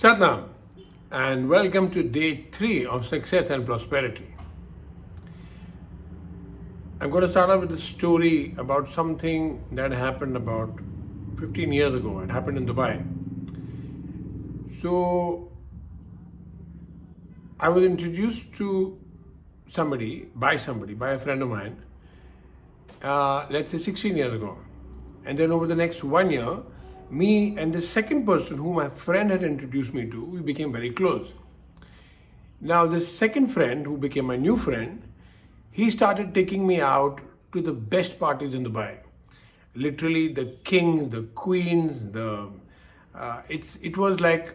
Satnam, and welcome to day 3 of Success and Prosperity. I'm going to start off with a story about something that happened about 15 years ago. It happened in Dubai. So, I was introduced to by a friend of mine, let's say 16 years ago. And then over the next 1 year, me and the second person who my friend had introduced me to, we became very close. Now, this second friend, who became my new friend, he started taking me out to the best parties in Dubai. Literally, the kings, the queens, it was like,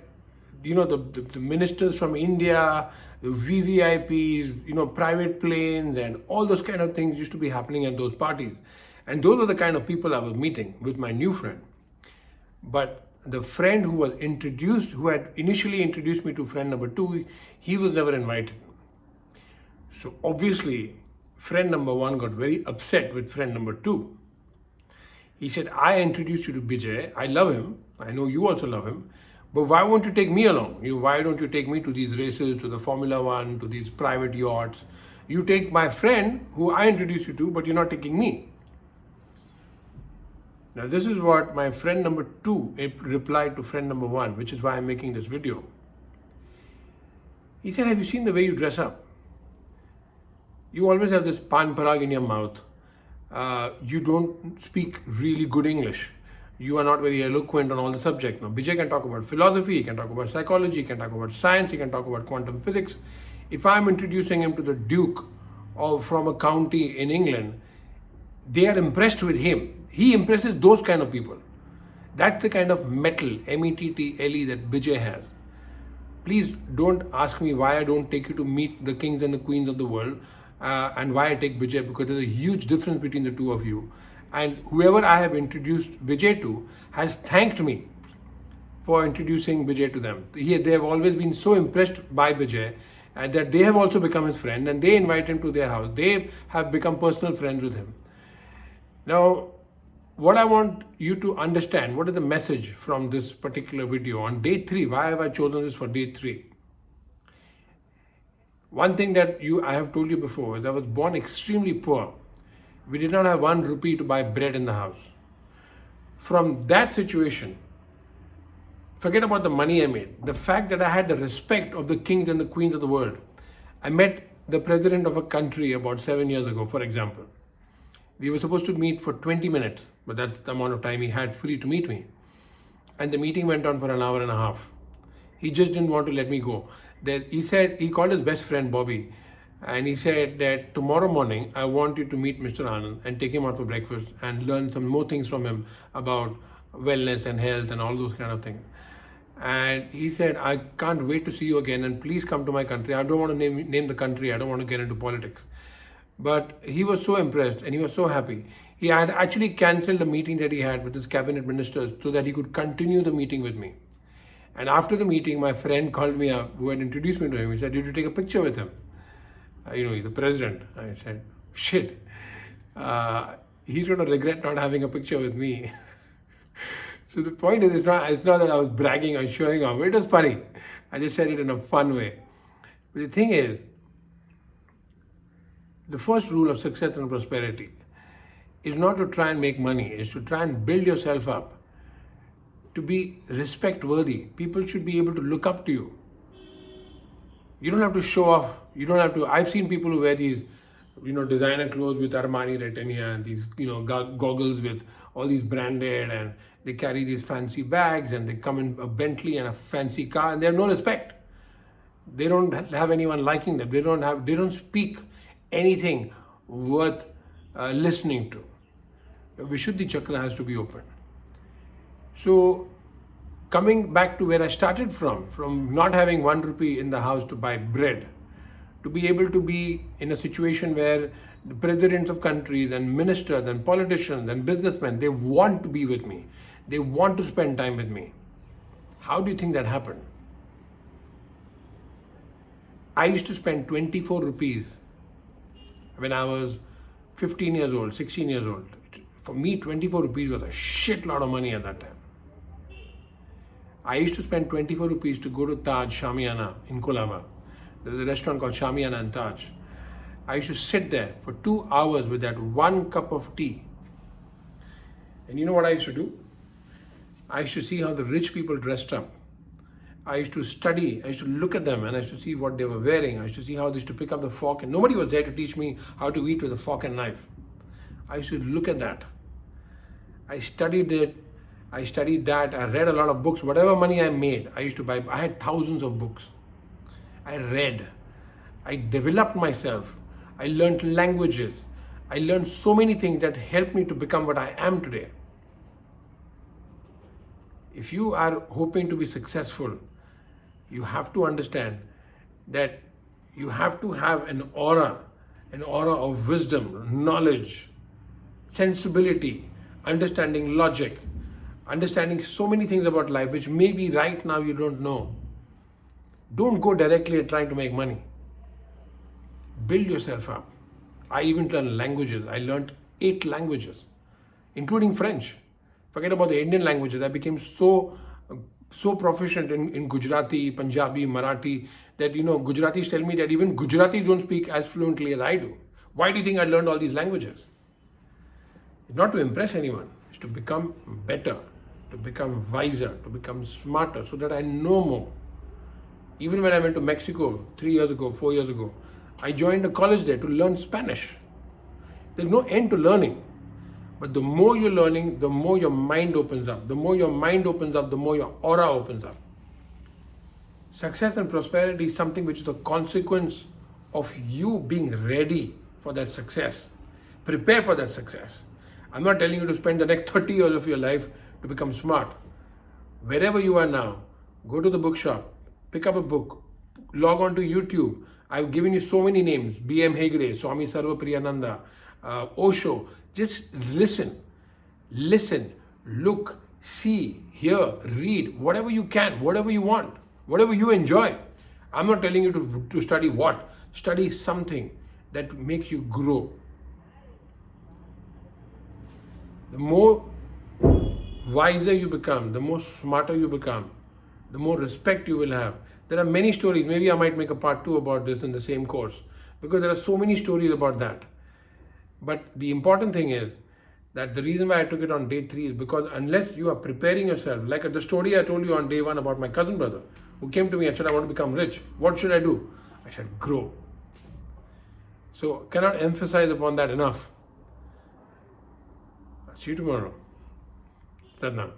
the ministers from India, the VVIPs, private planes, and all those kind of things used to be happening at those parties. And those are the kind of people I was meeting with my new friend. But the friend who had initially introduced me to friend number two, he was never invited. So obviously, friend number one got very upset with friend number two. He said, I introduced you to Bijay. I love him. I know you also love him. But why won't you take me along? Why don't you take me to these races, to the Formula One, to these private yachts? You take my friend who I introduced you to, but you're not taking me. Now, this is what my friend number two replied to friend number one, which is why I'm making this video. He said, have you seen the way you dress up? You always have this pan parag in your mouth. You don't speak really good English. You are not very eloquent on all the subjects. Now, Bijay can talk about philosophy, he can talk about psychology, he can talk about science, he can talk about quantum physics. If I'm introducing him to the Duke from a county in England, they are impressed with him. He impresses those kind of people. That's the kind of mettle, M-E-T-T-L-E, that Bijay has. Please don't ask me why I don't take you to meet the kings and the queens of the world and why I take Bijay, because there's a huge difference between the two of you. And whoever I have introduced Bijay to has thanked me for introducing Bijay to them. They have always been so impressed by Bijay that they have also become his friend and they invite him to their house. They have become personal friends with him. Now, what I want you to understand, what is the message from this particular video on day 3? Why have I chosen this for day 3? One thing that I have told you before is I was born extremely poor. We did not have 1 rupee to buy bread in the house. From that situation, forget about the money I made. The fact that I had the respect of the kings and the queens of the world. I met the president of a country about 7 years ago, for example. We were supposed to meet for 20 minutes, but that's the amount of time he had free to meet me. And the meeting went on for an hour and a half. He just didn't want to let me go. He called his best friend Bobby, and he said that tomorrow morning I want you to meet Mr. Anand and take him out for breakfast and learn some more things from him about wellness and health and all those kind of things. And he said, I can't wait to see you again, and please come to my country. I don't want to name the country. I don't want to get into politics. But he was so impressed and he was so happy. He had actually cancelled the meeting that he had with his cabinet ministers so that he could continue the meeting with me. And after the meeting, my friend called me up, who had introduced me to him. He said, did you take a picture with him? He's the president. I said, shit. He's going to regret not having a picture with me. So the point is, it's not that I was bragging or showing off. It was funny. I just said it in a fun way. But the thing is, the first rule of success and prosperity is not to try and make money, it's to try and build yourself up, to be respect worthy. People should be able to look up to you. You don't have to show off. I've seen people who wear these, designer clothes with Armani Retenia and these, goggles with all these branded, and they carry these fancy bags and they come in a Bentley and a fancy car and they have no respect. They don't have anyone liking them. They don't speak anything worth listening to. Vishuddhi Chakra has to be open. So, coming back to where I started from not having 1 rupee in the house to buy bread, to be able to be in a situation where the presidents of countries and ministers and politicians and businessmen, they want to be with me. They want to spend time with me. How do you think that happened? I used to spend 24 rupees when I was 15 years old, 16 years old. For me, 24 rupees was a shitload of money at that time. I used to spend 24 rupees to go to Taj Shamiana in Colaba. There's a restaurant called Shamiana and Taj. I used to sit there for 2 hours with that one cup of tea. And you know what I used to do? I used to see how the rich people dressed up. I used to study, I used to look at them and I used to see what they were wearing. I used to see how they used to pick up the fork, and nobody was there to teach me how to eat with a fork and knife. I used to look at that. I studied it. I studied that. I read a lot of books. Whatever money I made, I used to buy. I had thousands of books. I read. I developed myself. I learned languages. I learned so many things that helped me to become what I am today. If you are hoping to be successful, you have to understand that you have to have an aura of wisdom, knowledge, sensibility, understanding logic, understanding so many things about life which maybe right now you don't know. Don't go directly at trying to make money. Build yourself up. I even learned languages. I learned 8 languages, including French. Forget about the Indian languages. I became so proficient in Gujarati, Punjabi, Marathi that Gujaratis tell me that even Gujaratis don't speak as fluently as I do. Why do you think I learned all these languages? It's not to impress anyone. It's to become better, to become wiser, to become smarter, so that I know more. Even when I went to Mexico 3 years ago, 4 years ago, I joined a college there to learn Spanish. There's no end to learning. But the more you're learning, the more your mind opens up. The more your mind opens up, the more your aura opens up. Success and prosperity is something which is a consequence of you being ready for that success. Prepare for that success. I'm not telling you to spend the next 30 years of your life to become smart. Wherever you are now, go to the bookshop, pick up a book, log on to YouTube. I've given you so many names: B.M. Hegde, Swami Sarvapriyananda, Osho. Just listen, look, see, hear, read, whatever you can, whatever you want, whatever you enjoy. I'm not telling you to study what. Study something that makes you grow. The more wiser you become, the more smarter you become, the more respect you will have. There are many stories. Maybe I might make a part 2 about this in the same course, because there are so many stories about that. But the important thing is that the reason why I took it on day 3 is because unless you are preparing yourself, like the story I told you on day 1 about my cousin brother who came to me and said, I want to become rich. What should I do? I said, grow. So cannot emphasize upon that enough. See you tomorrow. Sadhana.